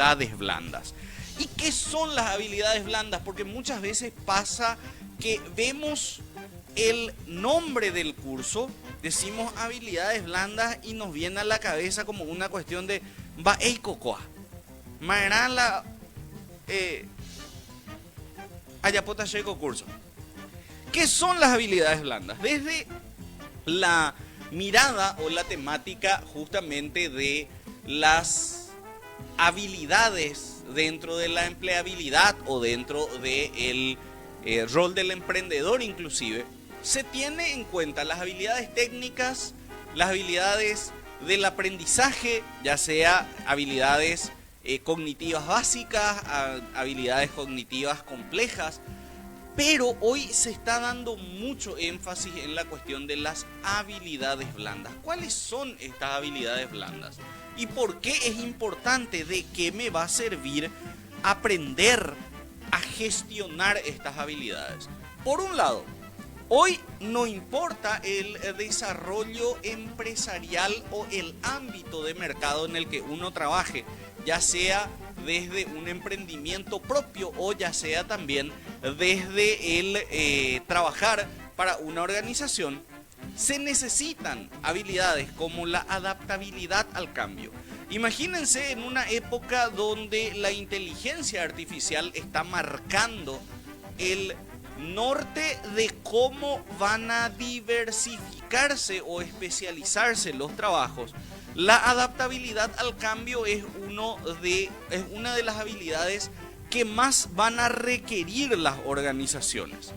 habilidades blandas. ¿Y qué son las habilidades blandas? Porque muchas veces pasa que vemos el nombre del curso, decimos habilidades blandas y nos viene a la cabeza como una cuestión de va cocoa. Marala ayapota checo curso. ¿Qué son las habilidades blandas? Desde la mirada o la temática justamente de las habilidades dentro de la empleabilidad o dentro del rol del emprendedor inclusive, se tiene en cuenta las habilidades técnicas, las habilidades del aprendizaje, ya sea habilidades cognitivas básicas, habilidades cognitivas complejas, pero hoy se está dando mucho énfasis en la cuestión de las habilidades blandas. ¿Cuáles son estas habilidades blandas? ¿Y por qué es importante? ¿De qué me va a servir aprender a gestionar estas habilidades? Por un lado, hoy no importa el desarrollo empresarial o el ámbito de mercado en el que uno trabaje, ya sea desde un emprendimiento propio o ya sea también desde el trabajar para una organización, se necesitan habilidades como la adaptabilidad al cambio. Imagínense en una época donde la inteligencia artificial está marcando el norte de cómo van a diversificarse o especializarse los trabajos. La adaptabilidad al cambio es una de las habilidades que más van a requerir las organizaciones.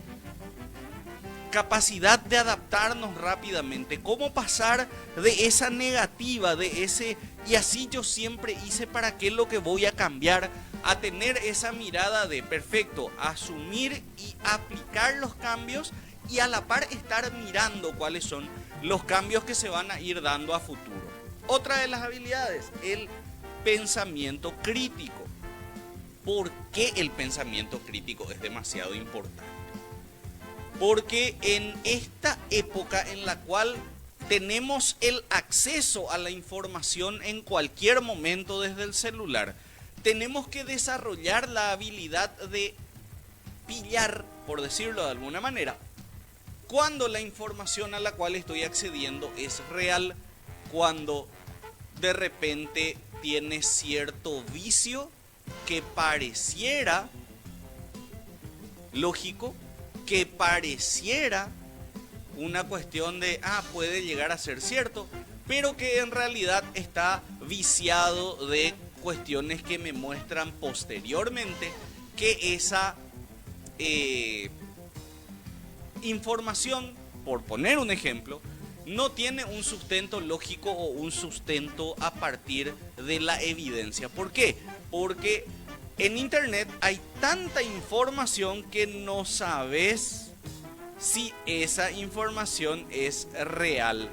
Capacidad de adaptarnos rápidamente, cómo pasar de esa negativa, de ese y así yo siempre hice, para qué lo que voy a cambiar, a tener esa mirada de perfecto, asumir y aplicar los cambios y a la par estar mirando cuáles son los cambios que se van a ir dando a futuro. Otra de las habilidades, el pensamiento crítico. ¿Por qué el pensamiento crítico es demasiado importante? Porque en esta época en la cual tenemos el acceso a la información en cualquier momento desde el celular, tenemos que desarrollar la habilidad de pillar, por decirlo de alguna manera, cuando la información a la cual estoy accediendo es real, cuando de repente tiene cierto vicio que pareciera lógico, que pareciera una cuestión de, puede llegar a ser cierto, pero que en realidad está viciado de cuestiones que me muestran posteriormente que esa información, por poner un ejemplo, no tiene un sustento lógico o un sustento a partir de la evidencia. ¿Por qué? Porque en internet hay tanta información que no sabes si esa información es real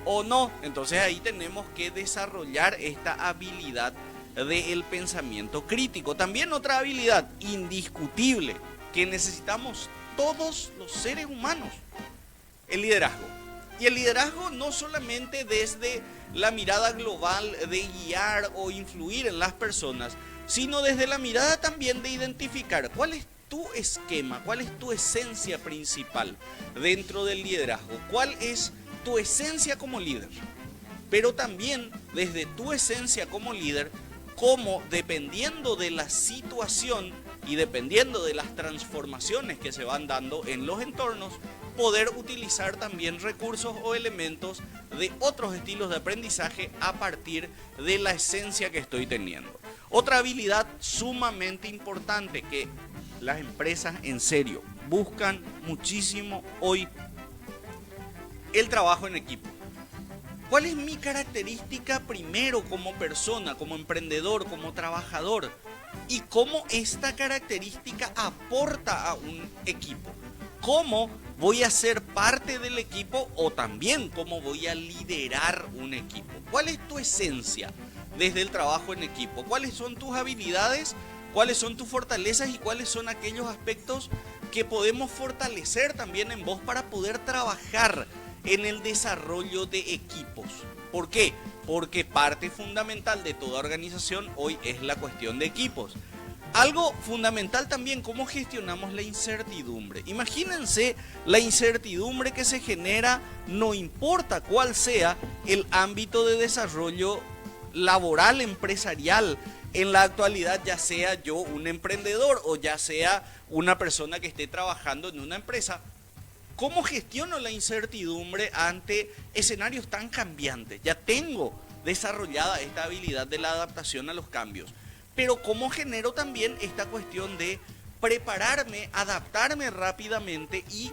o no. Entonces ahí tenemos que desarrollar esta habilidad del pensamiento crítico. También otra habilidad indiscutible que necesitamos todos los seres humanos, el liderazgo. Y el liderazgo no solamente desde la mirada global de guiar o influir en las personas, sino desde la mirada también de identificar cuál es tu esquema, cuál es tu esencia principal dentro del liderazgo, cuál es tu esencia como líder. Pero también desde tu esencia como líder, cómo dependiendo de la situación y dependiendo de las transformaciones que se van dando en los entornos, poder utilizar también recursos o elementos de otros estilos de aprendizaje a partir de la esencia que estoy teniendo. Otra habilidad sumamente importante que las empresas en serio buscan muchísimo hoy, el trabajo en equipo. ¿Cuál es mi característica primero como persona, como emprendedor, como trabajador? Y cómo esta característica aporta a un equipo. ¿Cómo voy a ser parte del equipo o también cómo voy a liderar un equipo? ¿Cuál es tu esencia desde el trabajo en equipo? ¿Cuáles son tus habilidades? ¿Cuáles son tus fortalezas? ¿Y cuáles son aquellos aspectos que podemos fortalecer también en vos para poder trabajar en el desarrollo de equipos? ¿Por qué? porque parte fundamental de toda organización hoy es la cuestión de equipos. Algo fundamental también, cómo gestionamos la incertidumbre. Imagínense la incertidumbre que se genera, no importa cuál sea el ámbito de desarrollo laboral, empresarial, en la actualidad, ya sea yo un emprendedor o ya sea una persona que esté trabajando en una empresa. ¿Cómo gestiono la incertidumbre ante escenarios tan cambiantes? Ya tengo desarrollada esta habilidad de la adaptación a los cambios. Pero cómo genero también esta cuestión de prepararme, adaptarme rápidamente y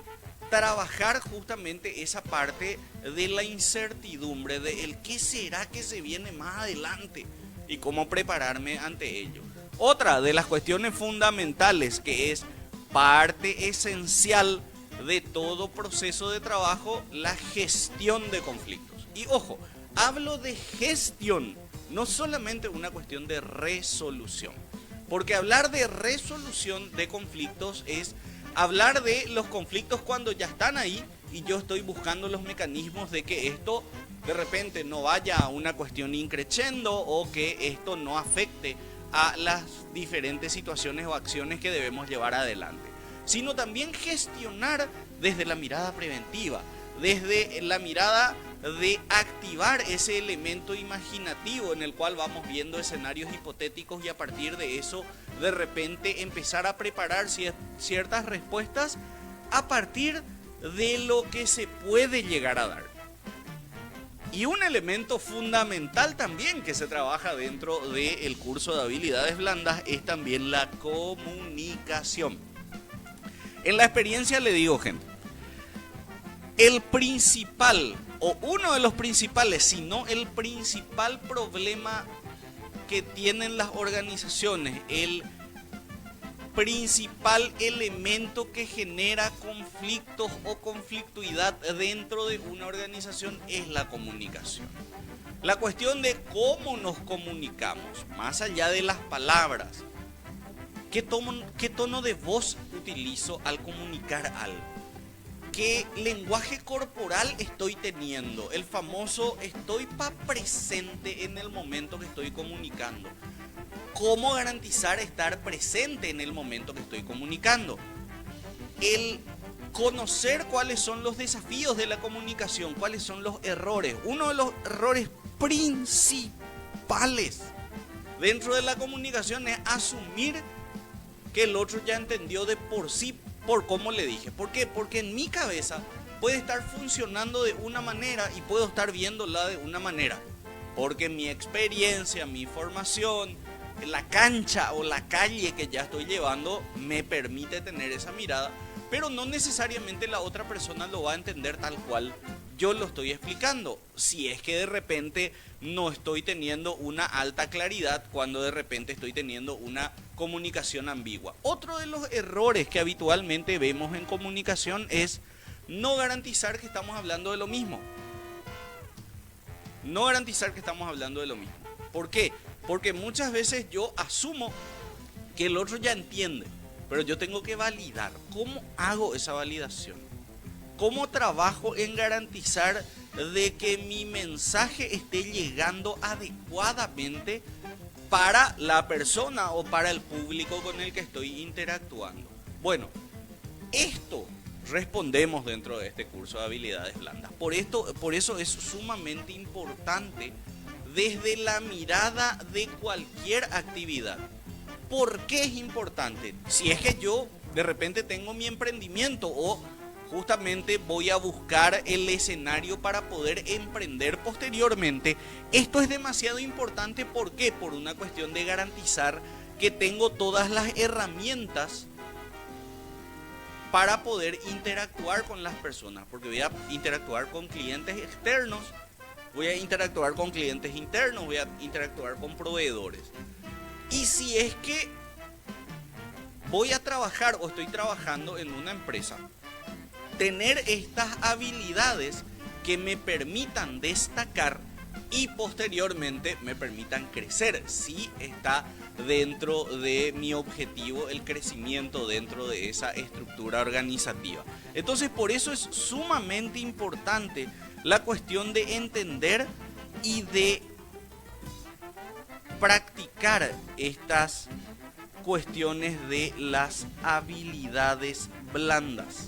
trabajar justamente esa parte de la incertidumbre, de el qué será que se viene más adelante y cómo prepararme ante ello. Otra de las cuestiones fundamentales que es parte esencial de todo proceso de trabajo, la gestión de conflictos. Y ojo, hablo de gestión, no solamente una cuestión de resolución. Porque hablar de resolución de conflictos es hablar de los conflictos cuando ya están ahí y yo estoy buscando los mecanismos de que esto de repente no vaya a una cuestión increciendo o que esto no afecte a las diferentes situaciones o acciones que debemos llevar adelante. Sino también gestionar desde la mirada preventiva, desde la mirada de activar ese elemento imaginativo en el cual vamos viendo escenarios hipotéticos y a partir de eso de repente empezar a preparar ciertas respuestas a partir de lo que se puede llegar a dar. Y un elemento fundamental también que se trabaja dentro del curso de habilidades blandas es también la comunicación. En la experiencia le digo, gente, el principal o uno de los principales, si no el principal problema que tienen las organizaciones, el principal elemento que genera conflictos o conflictuidad dentro de una organización es la comunicación. La cuestión de cómo nos comunicamos, más allá de las palabras, qué tono de voz utilizo al comunicar algo. ¿Qué lenguaje corporal estoy teniendo? El famoso estoy presente en el momento que estoy comunicando. ¿Cómo garantizar estar presente en el momento que estoy comunicando? El conocer cuáles son los desafíos de la comunicación, cuáles son los errores. Uno de los errores principales dentro de la comunicación es asumir que el otro ya entendió de por sí por cómo le dije. ¿Por qué? Porque en mi cabeza puede estar funcionando de una manera y puedo estar viéndola de una manera. Porque mi experiencia, mi formación, la cancha o la calle que ya estoy llevando me permite tener esa mirada, pero no necesariamente la otra persona lo va a entender tal cual yo lo estoy explicando. Si es que de repente no estoy teniendo una alta claridad, cuando de repente estoy teniendo una comunicación ambigua. Otro de los errores que habitualmente vemos en comunicación es no garantizar que estamos hablando de lo mismo. No garantizar que estamos hablando de lo mismo. ¿Por qué? Porque muchas veces yo asumo que el otro ya entiende, pero yo tengo que validar. ¿Cómo hago esa validación? ¿Cómo trabajo en garantizar de que mi mensaje esté llegando adecuadamente para la persona o para el público con el que estoy interactuando? Bueno, esto respondemos dentro de este curso de habilidades blandas. Por eso es sumamente importante desde la mirada de cualquier actividad. ¿Por qué es importante? Si es que yo de repente tengo mi emprendimiento o justamente voy a buscar el escenario para poder emprender posteriormente, esto es demasiado importante. ¿Por qué? Por una cuestión de garantizar que tengo todas las herramientas para poder interactuar con las personas, porque voy a interactuar con clientes externos, voy a interactuar con clientes internos, voy a interactuar con proveedores. Y si es que voy a trabajar o estoy trabajando en una empresa, tener estas habilidades que me permitan destacar y posteriormente me permitan crecer, si está dentro de mi objetivo el crecimiento dentro de esa estructura organizativa. Entonces, por eso es sumamente importante la cuestión de entender y de practicar estas cuestiones de las habilidades blandas.